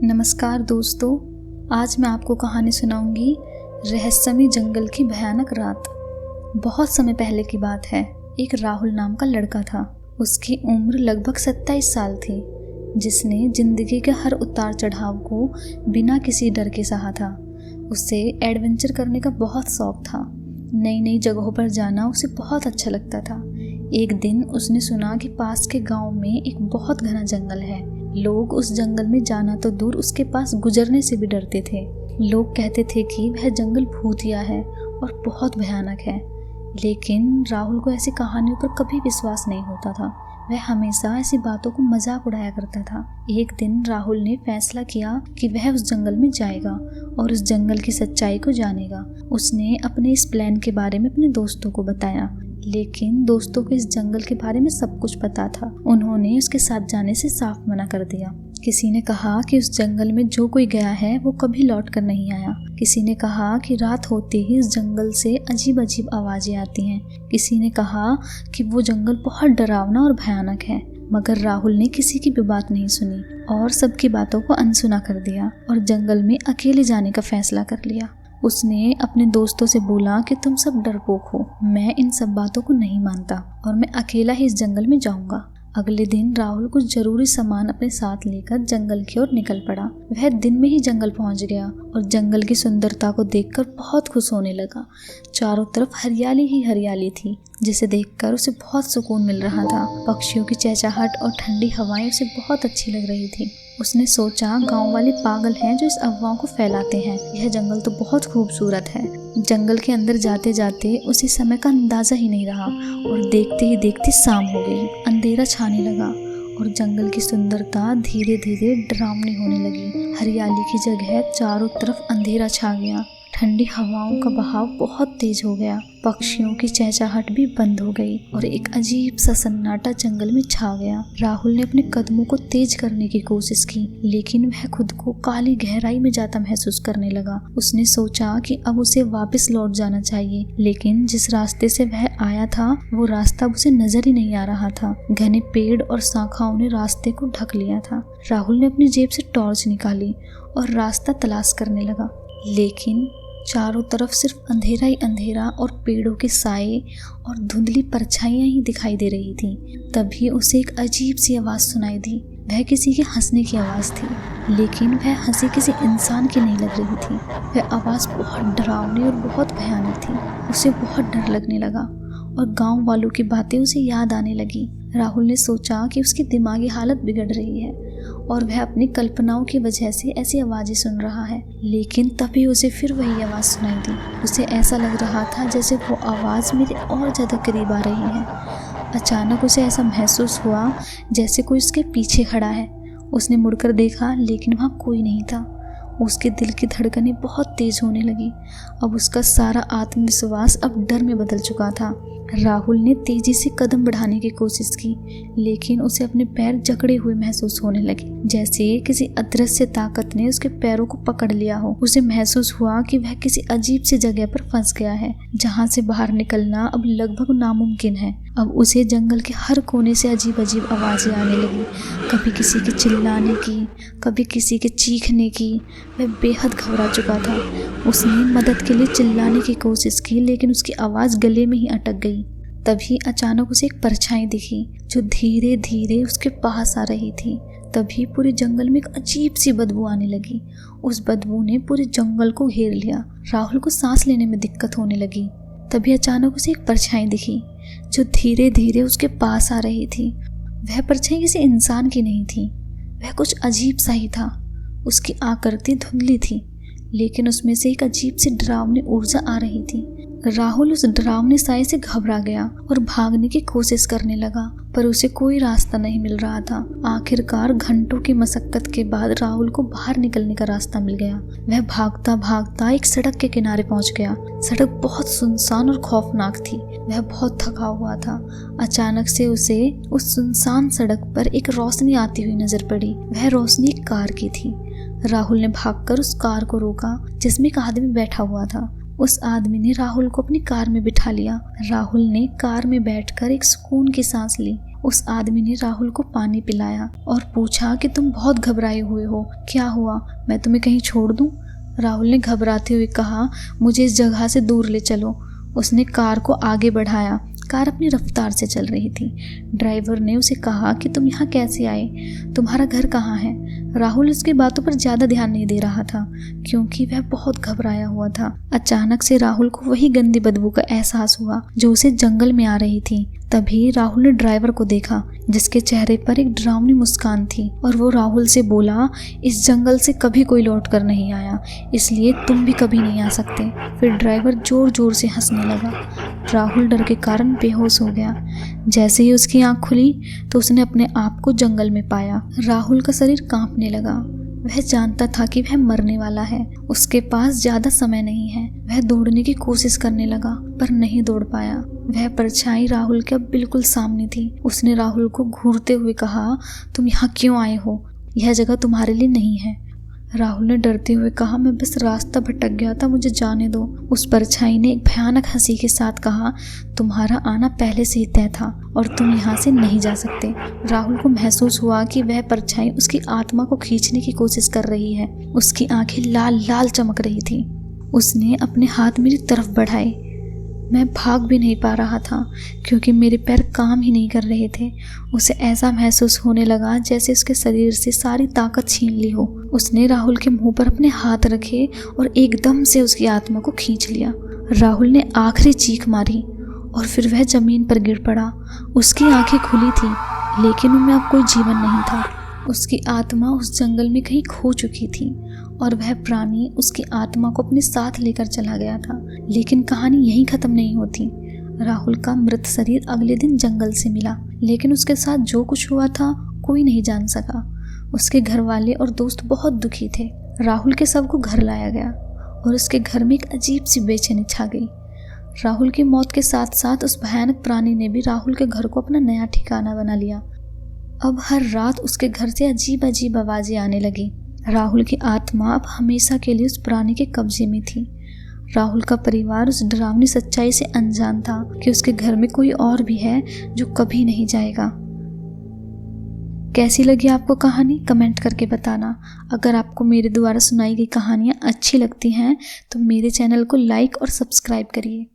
नमस्कार दोस्तों, आज मैं आपको कहानी सुनाऊंगी रहस्यमय जंगल की भयानक रात। बहुत समय पहले की बात है। एक राहुल नाम का लड़का था। उसकी उम्र लगभग 27 साल थी, जिसने जिंदगी के हर उतार चढ़ाव को बिना किसी डर के सहा था। उसे एडवेंचर करने का बहुत शौक था। नई नई जगहों पर जाना उसे बहुत अच्छा लगता था। एक दिन उसने सुना कि पास के गांव में एक बहुत घना जंगल है। लोग उस जंगल में जाना तो दूर, उसके पास गुजरने से भी डरते थे। लोग कहते थे कि वह जंगल भूतिया है और बहुत भयानक है, लेकिन राहुल को ऐसी कहानियों पर कभी विश्वास नहीं होता था। वह हमेशा ऐसी बातों को मजाक उड़ाया करता था। एक दिन राहुल ने फैसला किया कि वह उस जंगल में जाएगा और उस जंगल की सच्चाई को जानेगा। उसने अपने इस प्लान के बारे में अपने दोस्तों को बताया, लेकिन दोस्तों को इस जंगल के बारे में सब कुछ पता था। उन्होंने उसके साथ जाने से साफ मना कर दिया। किसी ने कहा कि उस जंगल में जो कोई गया है वो कभी लौट कर नहीं आया। किसी ने कहा कि रात होते ही इस जंगल से अजीब अजीब आवाजें आती हैं। किसी ने कहा कि वो जंगल बहुत डरावना और भयानक है। मगर राहुल ने किसी की भी बात नहीं सुनी और सबकी बातों को अनसुना कर दिया और जंगल में अकेले जाने का फैसला कर लिया। उसने अपने दोस्तों से बोला कि तुम सब डरपोक हो, मैं इन सब बातों को नहीं मानता और मैं अकेला ही इस जंगल में जाऊंगा। अगले दिन राहुल कुछ जरूरी सामान अपने साथ लेकर जंगल की ओर निकल पड़ा। वह दिन में ही जंगल पहुंच गया और जंगल की सुंदरता को देखकर बहुत खुश होने लगा। चारों तरफ हरियाली ही हरियाली थी, जिसे देखकर उसे बहुत सुकून मिल रहा था। पक्षियों की चहचहाहट और ठंडी हवाएं उसे बहुत अच्छी लग रही थी। उसने सोचा, गांव वाले पागल हैं जो इस अफवाह को फैलाते हैं। यह जंगल तो बहुत खूबसूरत है। जंगल के अंदर जाते जाते उसे समय का अंदाजा ही नहीं रहा और देखते ही देखते शाम हो गई। अंधेरा छाने लगा और जंगल की सुंदरता धीरे धीरे डरावनी होने लगी। हरियाली की जगह चारों तरफ अंधेरा छा गया। ठंडी हवाओं का बहाव बहुत तेज हो गया। पक्षियों की चहचहाहट भी बंद हो गई और एक अजीब सा सन्नाटा जंगल में छा गया। राहुल ने अपने कदमों को तेज करने की कोशिश की, लेकिन वह खुद को काली गहराई में जाता महसूस करने लगा। उसने सोचा कि अब उसे वापस लौट जाना चाहिए, लेकिन जिस रास्ते से वह आया था वो रास्ता उसे नजर ही नहीं आ रहा था। घने पेड़ और शाखाओं ने रास्ते को ढक लिया था। राहुल ने अपनी जेब से टॉर्च निकाली और रास्ता तलाश करने लगा, लेकिन चारों तरफ सिर्फ अंधेरा ही अंधेरा और पेड़ों के साए और धुंधली परछाइयां ही दिखाई दे रही थी। तभी उसे एक अजीब सी आवाज सुनाई दी। वह किसी के हंसने की आवाज थी, लेकिन वह हंसी किसी इंसान की नहीं लग रही थी। वह आवाज बहुत डरावनी और बहुत भयानक थी। उसे बहुत डर लगने लगा और गांव वालों की बातें उसे याद आने लगी। राहुल ने सोचा कि उसकी दिमागी हालत बिगड़ रही है और वह अपनी कल्पनाओं की वजह से ऐसी आवाजें सुन रहा है। लेकिन तभी उसे फिर वही आवाज सुनाई दी। उसे ऐसा लग रहा था जैसे वो आवाज मेरे और ज्यादा करीब आ रही है। अचानक उसे ऐसा महसूस हुआ जैसे कोई उसके पीछे खड़ा है। उसने मुड़कर देखा, लेकिन वहाँ कोई नहीं था। उसके दिल की धड़कनें बहुत तेज होने लगी। अब उसका सारा आत्मविश्वास अब डर में बदल चुका था। राहुल ने तेजी से कदम बढ़ाने की कोशिश की, लेकिन उसे अपने पैर जकड़े हुए महसूस होने लगे, जैसे किसी अदृश्य ताकत ने उसके पैरों को पकड़ लिया हो। उसे महसूस हुआ कि वह किसी अजीब सी जगह पर फंस गया है, जहां से बाहर निकलना अब लगभग नामुमकिन है। अब उसे जंगल के हर कोने से अजीब अजीब आवाजें आने लगी, कभी किसी के चिल्लाने की, कभी किसी के चीखने की। वह बेहद घबरा चुका था। उसने मदद के लिए चिल्लाने की कोशिश की, लेकिन उसकी आवाज गले में ही अटक गई। तभी अचानक उसे एक परछाई दिखी जो धीरे धीरे उसके पास आ रही थी। तभी पूरे जंगल में एक अजीब सी बदबू आने लगी। उस बदबू ने पूरे जंगल को घेर लिया। राहुल को सांस लेने में दिक्कत होने लगी। तभी अचानक उसे एक परछाई दिखी जो धीरे धीरे उसके पास आ रही थी। वह परछाई किसी इंसान की नहीं थी, वह कुछ अजीब सा ही था। उसकी आकृति धुंधली थी, लेकिन उसमें से एक अजीब सी डरावनी ऊर्जा आ रही थी। राहुल उस डरावने साए से घबरा गया और भागने की कोशिश करने लगा, पर उसे कोई रास्ता नहीं मिल रहा था। आखिरकार घंटों की मशक्कत के बाद राहुल को बाहर निकलने का रास्ता मिल गया। वह भागता भागता एक सड़क के किनारे पहुंच गया। सड़क बहुत सुनसान और खौफनाक थी। वह बहुत थका हुआ था। अचानक से उसे उस सुनसान सड़क पर एक रोशनी आती हुई नजर पड़ी। वह रोशनी एक कार की थी। राहुल ने भागकर उस कार को रोका, जिसमें एक आदमी बैठा हुआ था। उस आदमी ने राहुल को अपनी कार में बिठा लिया। राहुल ने कार में बैठकर एक सुकून की सांस ली उस आदमी ने राहुल को पानी पिलाया और पूछा कि तुम बहुत घबराए हुए हो, क्या हुआ, मैं तुम्हें कहीं छोड़ दूं? राहुल ने घबराते हुए कहा, मुझे इस जगह से दूर ले चलो। उसने कार को आगे बढ़ाया। कार अपनी रफ्तार से चल रही थी। ड्राइवर ने उसे कहा कि तुम यहाँ कैसे आए, तुम्हारा घर कहाँ है? राहुल उसकी बातों पर ज़्यादा ध्यान नहीं दे रहा था क्योंकि वह बहुत घबराया हुआ था। अचानक से राहुल को वही गंदी बदबू का एहसास हुआ जो उसे जंगल में आ रही थी। तभी राहुल ने ड्राइवर को देखा जिसके चेहरे पर एक डरावनी मुस्कान थी और वो राहुल से बोला, इस जंगल से कभी कोई लौट कर नहीं आया, इसलिए तुम भी कभी नहीं आ सकते। फिर ड्राइवर जोर जोर से हंसने लगा। राहुल डर के कारण बेहोश हो गया। जैसे ही उसकी आंख खुली तो उसने अपने आप को जंगल में पाया। राहुल का शरीर कांपने लगा। वह जानता था कि वह मरने वाला है, उसके पास ज्यादा समय नहीं है। वह दौड़ने की कोशिश करने लगा पर नहीं दौड़ पाया। वह परछाई राहुल के अब बिल्कुल सामने थी। उसने राहुल को घूरते हुए कहा, तुम यहाँ क्यों आए हो? यह जगह तुम्हारे लिए नहीं है। राहुल ने डरते हुए कहा, मैं बस रास्ता भटक गया था, मुझे जाने दो। उस परछाई ने एक भयानक हंसी के साथ कहा, तुम्हारा आना पहले से ही तय था और तुम यहाँ से नहीं जा सकते। राहुल को महसूस हुआ कि वह परछाई उसकी आत्मा को खींचने की कोशिश कर रही है। उसकी आंखें लाल लाल चमक रही थी। उसने अपने हाथ मेरी तरफ बढ़ाए। मैं भाग भी नहीं पा रहा था क्योंकि मेरे पैर काम ही नहीं कर रहे थे। उसे ऐसा महसूस होने लगा जैसे उसके शरीर से सारी ताकत छीन ली हो। उसने राहुल के मुंह पर अपने हाथ रखे और एकदम से उसकी आत्मा को खींच लिया। राहुल ने आखिरी चीख मारी और फिर वह जमीन पर गिर पड़ा। उसकी आंखें खुली थी लेकिन उनमें अब कोई जीवन नहीं था। उसकी आत्मा उस जंगल में कहीं खो चुकी थी और वह प्राणी उसकी आत्मा को अपने साथ लेकर चला गया था। लेकिन कहानी यहीं खत्म नहीं होती। राहुल का मृत शरीर अगले दिन जंगल से मिला, लेकिन उसके साथ जो कुछ हुआ था कोई नहीं जान सका। उसके घर वाले और दोस्त बहुत दुखी थे। राहुल के शव को घर लाया गया और उसके घर में एक अजीब सी बेचैनी छा गई। राहुल की मौत के साथ साथ उस भयानक प्राणी ने भी राहुल के घर को अपना नया ठिकाना बना लिया। अब हर रात उसके घर से अजीब अजीब आवाजें आने लगी। राहुल की आत्मा अब हमेशा के लिए उस प्राणी के कब्जे में थी। राहुल का परिवार उस डरावनी सच्चाई से अनजान था कि उसके घर में कोई और भी है जो कभी नहीं जाएगा। कैसी लगी आपको कहानी, कमेंट करके बताना। अगर आपको मेरे द्वारा सुनाई गई कहानियाँ अच्छी लगती हैं तो मेरे चैनल को लाइक और सब्सक्राइब करिए।